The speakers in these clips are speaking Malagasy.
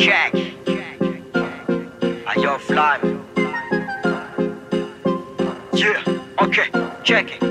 check. Jaukah Flem. Yeah, okay, check it.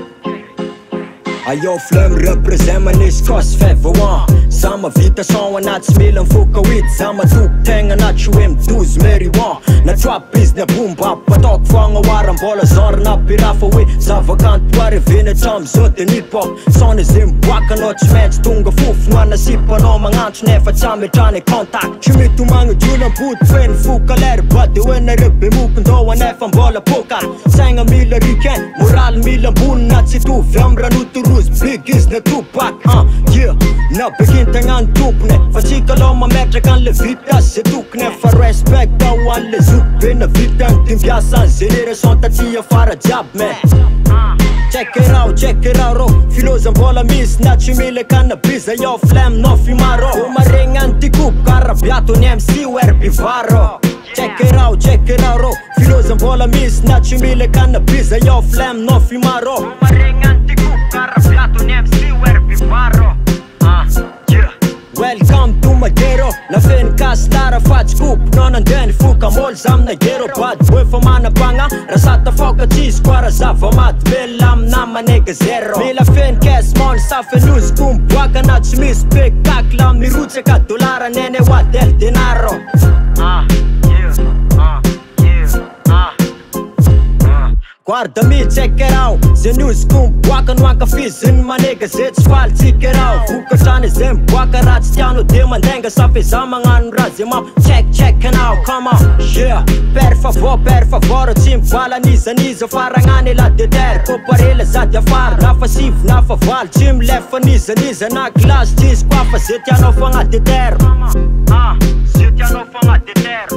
Jaukah Flem represent manisy cos fevoan. Sama vita som anaty smilan foka wit. Sama toktegna anaty hoe midozy meriwan. Na trap izy na bomba apataoko fagnahoara mbola zorana pirafa hoe zavakanto ariveny hatramizao de hip-hop. Sona zay miboaka anao tsy maintsy tonga fofo. Anasipanao magnantso nefa tsy ametrany contact. Tsy mety homagnodrona ambody feny foka lera bady hoe nareo be mokondao anefa mbola poka. Saigna mila ricain, moraly mila ambony na tsy tovy amy ranotorozy big izy na topak. Yeah, na bekintagnano tompone fa tsika aloha mametraka an'le vita ze tokony. Fa respect ao an'le zoky be na vita ny timpiasa ny génération taty afara jiaby me. Check it out ro, filoza mbola misy na tsy mila cannabis. Jaukah Flem no fimaro o maregna antikopy karabiato ny MC o herbivaro. Check it out ro, filoza mbola misy na tsy mila cannabis. Jaukah Flem no fimaro o maregna antikopy karabiato ny MC o herbivaro. Welcome to my ghetto. Na feny kasitara fatsy kopy no nandeha nifoka môly zamina ghetto. Bady boy fa manapagna raha sata foka tsisy koa raha zava-maty velona amina manega zero. Mila feny cash money safenoziko miboaka na tsy misy spectacle amin'ny rotsaka dolara nene ho adel denaro. Guarda mi check it out, ze noziko miboaka no Ankafizo ny manega zay tsy faly tsika rao. Vokatrany zay miboaka raha tsy tiano de mandenga sa feza magnano raha zay mam check now, come on. Yeah, per favor tsy mivala nizaniza faragnany la deter. Koparela zady afara na fa sivy na fa valo tsy milefa nizaniza na klasy tsisy koa fa zay tianao fagnadeter. Zay tianao fagnadeter.